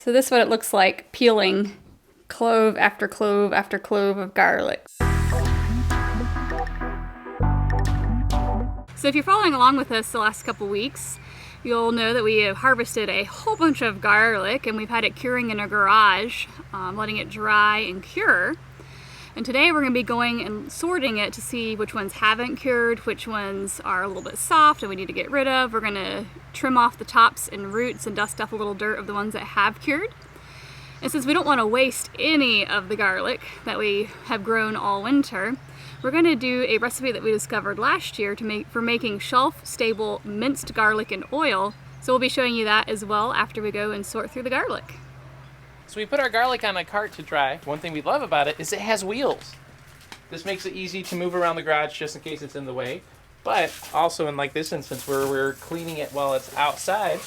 So this is what it looks like peeling clove after clove after clove of garlic. So if you're following along with us the last couple weeks, you'll know that we have harvested a whole bunch of garlic and we've had it curing in our garage, letting it dry and cure. And today we're going to be going and sorting it to see which ones haven't cured, which ones are a little bit soft and we need to get rid of. We're going to trim off the tops and roots and dust off a little dirt of the ones that have cured. And since we don't want to waste any of the garlic that we have grown all winter, we're going to do a recipe that we discovered last year for making shelf-stable minced garlic and oil. So we'll be showing you that as well after we go and sort through the garlic. So we put our garlic on a cart to dry. One thing we love about it is it has wheels. This makes it easy to move around the garage just in case it's in the way. But also in like this instance where we're cleaning it while it's outside,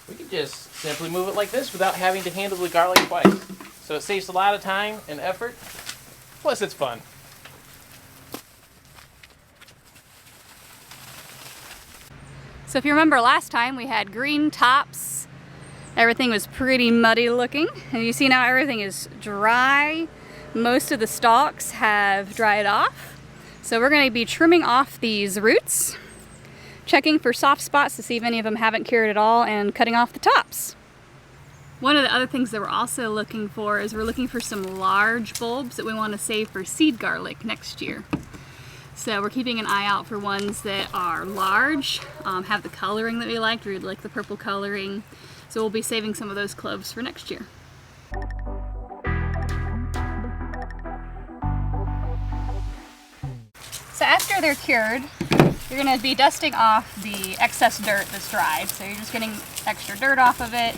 we can just simply move it like this without having to handle the garlic twice. So it saves a lot of time and effort, plus it's fun. So if you remember last time we had green tops. Everything was pretty muddy looking, and you see now everything is dry. Most of the stalks have dried off. So we're going to be trimming off these roots, checking for soft spots to see if any of them haven't cured at all, and cutting off the tops. One of the other things that we're also looking for is we're looking for some large bulbs that we want to save for seed garlic next year. So we're keeping an eye out for ones that are large, have the coloring that we like. We like the purple coloring. So we'll be saving some of those cloves for next year. So after they're cured, you're going to be dusting off the excess dirt that's dried. So you're just getting extra dirt off of it.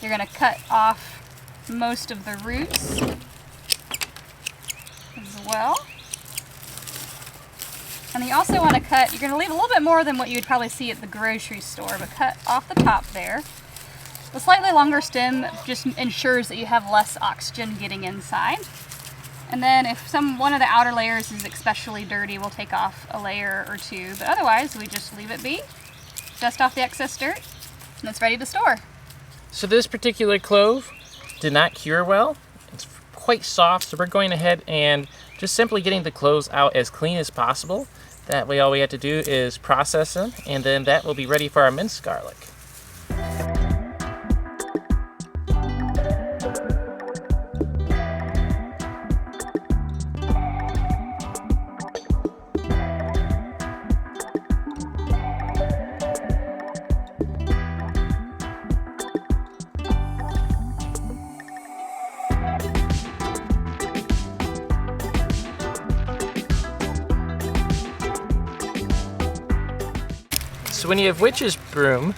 You're going to cut off most of the roots as well. And you also want to cut, you're going to leave a little bit more than what you would probably see at the grocery store, but cut off the top there. The slightly longer stem just ensures that you have less oxygen getting inside. And then if one of the outer layers is especially dirty, we'll take off a layer or two. But otherwise, we just leave it be, dust off the excess dirt, and it's ready to store. So this particular clove did not cure well. It's quite soft, so we're going ahead and just simply getting the cloves out as clean as possible. That way all we have to do is process them, and then that will be ready for our minced garlic. So when you have witch's broom,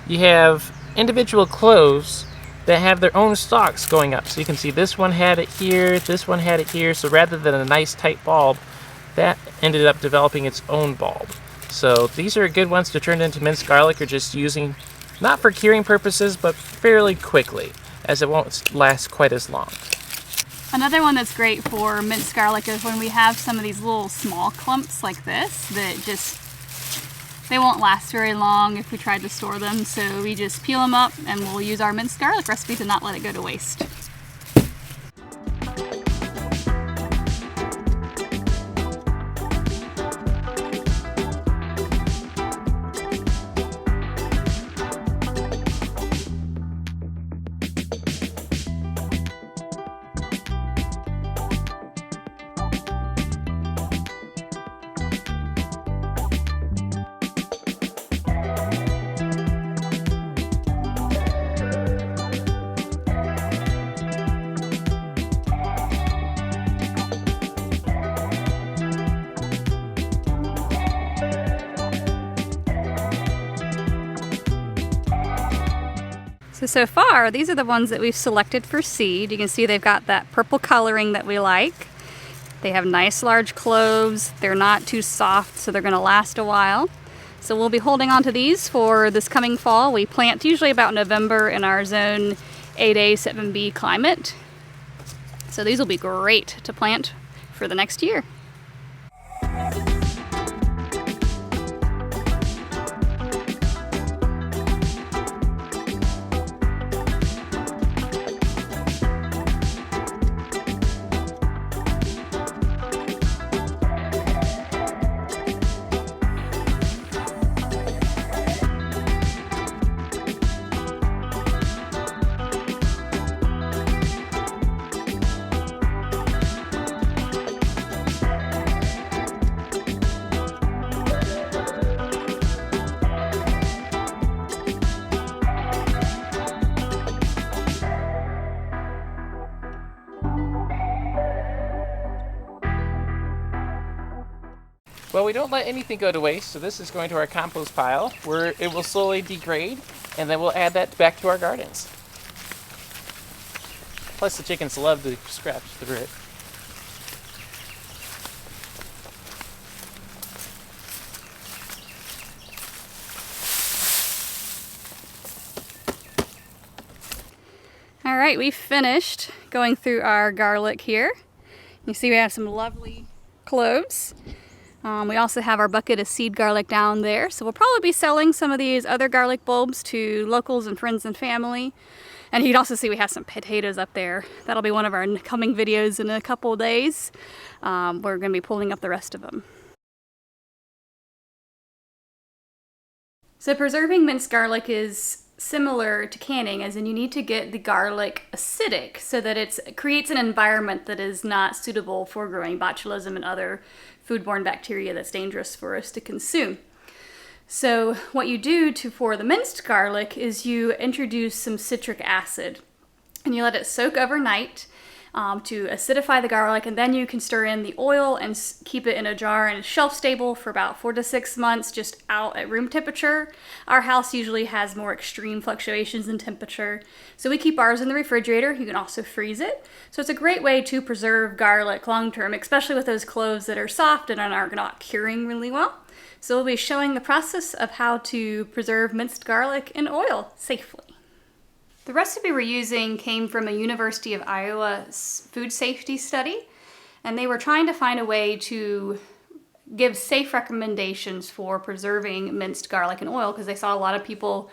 you have individual cloves that have their own stalks going up. So you can see this one had it here, this one had it here. So rather than a nice tight bulb, that ended up developing its own bulb. So these are good ones to turn into minced garlic or just using, not for curing purposes, but fairly quickly, as it won't last quite as long. Another one that's great for minced garlic is when we have some of these little small clumps like this that they won't last very long if we tried to store them. So we just peel them up and we'll use our minced garlic recipe to not let it go to waste. So far, these are the ones that we've selected for seed. You can see they've got that purple coloring that we like. They have nice large cloves. They're not too soft, so they're gonna last a while. So we'll be holding on to these for this coming fall. We plant usually about November in our zone 8A, 7B climate. So these will be great to plant for the next year. Well, we don't let anything go to waste, so this is going to our compost pile where it will slowly degrade, and then we'll add that back to our gardens. Plus the chickens love to scratch through it. All right, we finished going through our garlic here. You see we have some lovely cloves. We also have our bucket of seed garlic down there. So we'll probably be selling some of these other garlic bulbs to locals and friends and family. And you can also see we have some potatoes up there. That'll be one of our coming videos in a couple of days. We're going to be pulling up the rest of them. So preserving minced garlic is similar to canning, as in you need to get the garlic acidic so that it creates an environment that is not suitable for growing botulism and other foodborne bacteria that's dangerous for us to consume. So what you do for the minced garlic is you introduce some citric acid and you let it soak overnight to acidify the garlic, and then you can stir in the oil and keep it in a jar and shelf stable for about 4 to 6 months just out at room temperature. Our house usually has more extreme fluctuations in temperature, so we keep ours in the refrigerator. You can also freeze it. So it's a great way to preserve garlic long term, especially with those cloves that are soft and are not curing really well. So we'll be showing the process of how to preserve minced garlic in oil safely. The recipe we're using came from a University of Iowa food safety study, and they were trying to find a way to give safe recommendations for preserving minced garlic in oil, because they saw a lot of people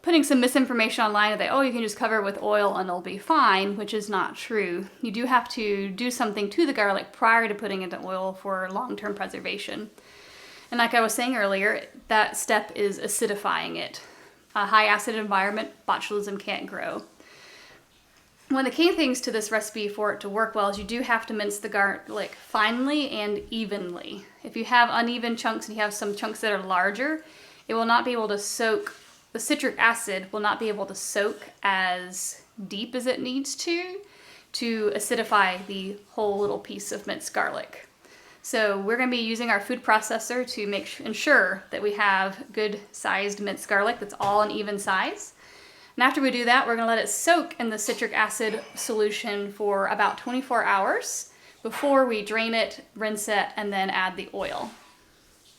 putting some misinformation online that, oh, you can just cover it with oil and it'll be fine, which is not true. You do have to do something to the garlic prior to putting it in oil for long-term preservation. And like I was saying earlier, that step is acidifying it. A high acid environment, botulism can't grow. One of the key things to this recipe for it to work well is you do have to mince the garlic finely and evenly. If you have uneven chunks and you have some chunks that are larger, it will not be able to soak, the citric acid will not be able to soak as deep as it needs to acidify the whole little piece of minced garlic. So we're going to be using our food processor to ensure that we have good sized minced garlic that's all an even size. And after we do that, we're going to let it soak in the citric acid solution for about 24 hours before we drain it, rinse it, and then add the oil.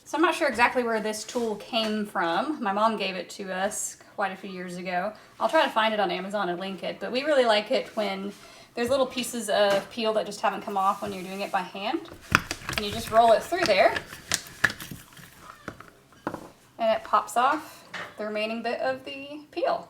So I'm not sure exactly where this tool came from. My mom gave it to us quite a few years ago. I'll try to find it on Amazon and link it, but we really like it when there's little pieces of peel that just haven't come off when you're doing it by hand. And you just roll it through there, and it pops off the remaining bit of the peel.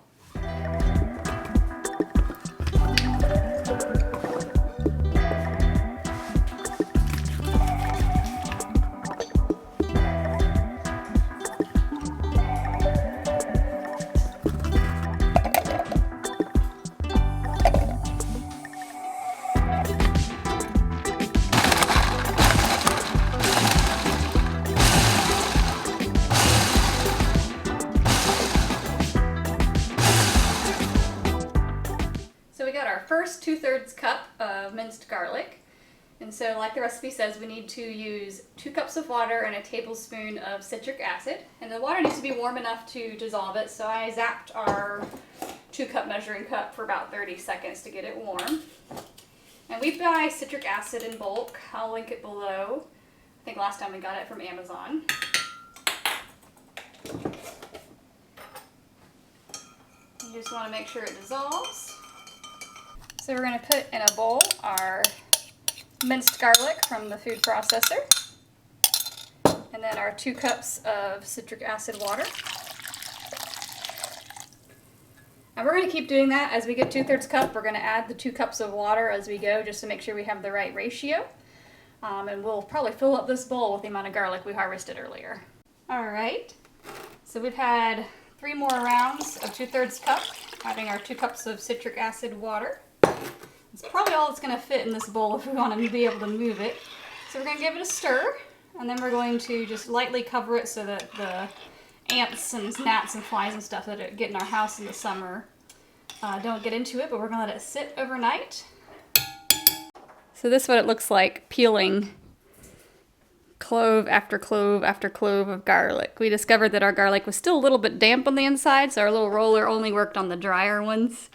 First 2/3 cup of minced garlic, and so like the recipe says, we need to use 2 cups of water and a tablespoon of citric acid, and the water needs to be warm enough to dissolve it, so I zapped our 2-cup measuring cup for about 30 seconds to get it warm. And we buy citric acid in bulk. I'll link it below. I think last time we got it from Amazon. You just want to make sure it dissolves. So we're going to put in a bowl our minced garlic from the food processor, and then our 2 cups of citric acid water. And we're going to keep doing that. As we get 2/3 cup, we're going to add the 2 cups of water as we go, just to make sure we have the right ratio. And we'll probably fill up this bowl with the amount of garlic we harvested earlier. All right, so we've had 3 more rounds of 2/3 cup, adding our 2 cups of citric acid water. It's probably all that's going to fit in this bowl if we want to be able to move it. So we're going to give it a stir, and then we're going to just lightly cover it so that the ants and gnats and flies and stuff that get in our house in the summer don't get into it, but we're going to let it sit overnight. So this is what it looks like peeling clove after clove after clove of garlic. We discovered that our garlic was still a little bit damp on the inside, so our little roller only worked on the drier ones.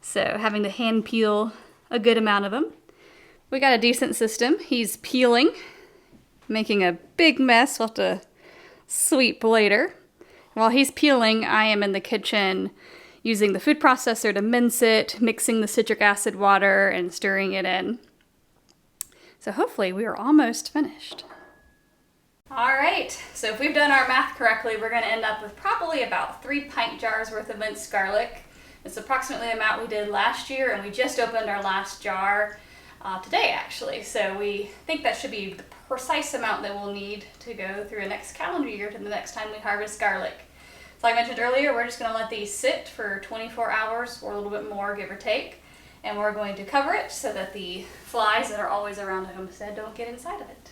So having to hand peel a good amount of them. We got a decent system. He's peeling, making a big mess. We'll have to sweep later. While he's peeling, I am in the kitchen using the food processor to mince it, mixing the citric acid water and stirring it in. So hopefully we are almost finished. All right, so if we've done our math correctly, we're gonna end up with probably about 3 pint jars worth of minced garlic. It's approximately the amount we did last year, and we just opened our last jar today, actually. So we think that should be the precise amount that we'll need to go through a next calendar year to the next time we harvest garlic. So like I mentioned earlier, we're just going to let these sit for 24 hours or a little bit more, give or take. And we're going to cover it so that the flies that are always around the homestead don't get inside of it.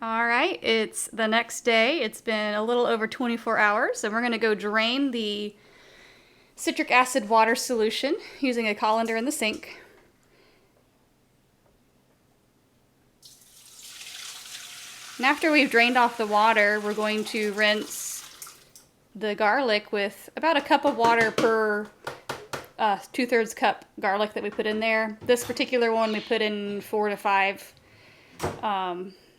All right, it's the next day. It's been a little over 24 hours, so we're going to go drain the citric acid water solution using a colander in the sink. And after we've drained off the water, we're going to rinse the garlic with about a cup of water per 2/3 cup garlic that we put in there. This particular one we put in 4 to 5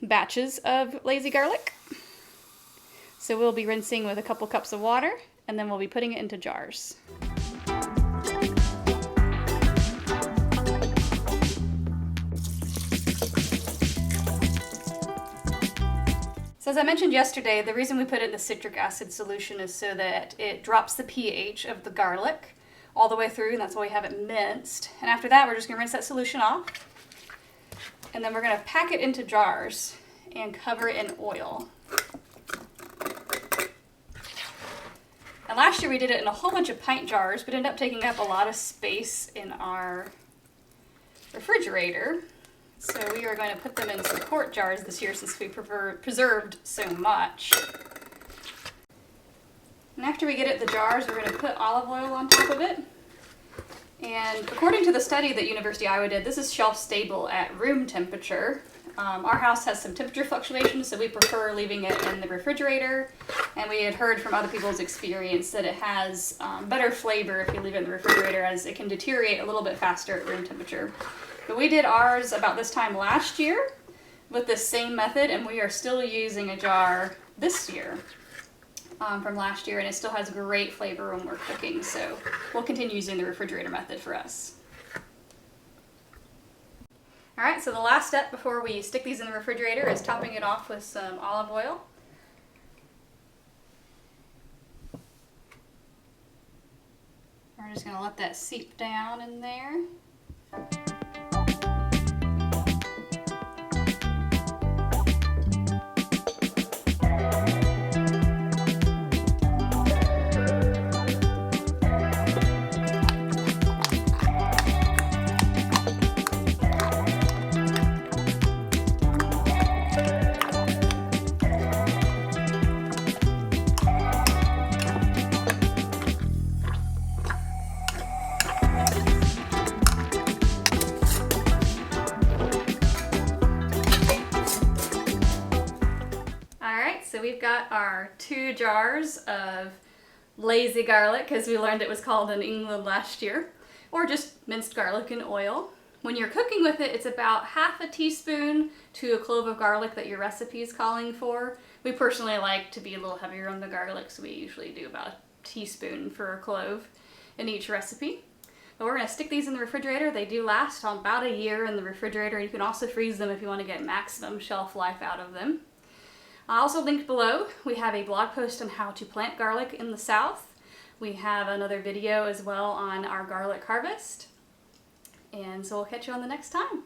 batches of lazy garlic. So we'll be rinsing with a couple cups of water, and then we'll be putting it into jars. So as I mentioned yesterday, the reason we put it in the citric acid solution is so that it drops the pH of the garlic all the way through, and that's why we have it minced. And after that, we're just going to rinse that solution off. And then we're going to pack it into jars and cover it in oil. And last year we did it in a whole bunch of pint jars, but ended up taking up a lot of space in our refrigerator. So we are going to put them in some quart jars this year since we preserved so much. And after we get it in the jars, we're going to put olive oil on top of it. And according to the study that University of Iowa did, this is shelf stable at room temperature. Our house has some temperature fluctuations, so we prefer leaving it in the refrigerator. And we had heard from other people's experience that it has better flavor if you leave it in the refrigerator, as it can deteriorate a little bit faster at room temperature. But we did ours about this time last year with this same method, and we are still using a jar this year from last year, and it still has great flavor when we're cooking, so we'll continue using the refrigerator method for us. Alright, so the last step before we stick these in the refrigerator is topping it off with some olive oil. We're just going to let that seep down in there. So we've got our 2 jars of lazy garlic, because we learned it was called in England last year, or just minced garlic and oil. When you're cooking with it, it's about half a teaspoon to a clove of garlic that your recipe is calling for. We personally like to be a little heavier on the garlic, so we usually do about a teaspoon for a clove in each recipe. But we're going to stick these in the refrigerator. They do last about a year in the refrigerator. You can also freeze them if you want to get maximum shelf life out of them. Also linked below, we have a blog post on how to plant garlic in the South. We have another video as well on our garlic harvest. And so we'll catch you on the next time.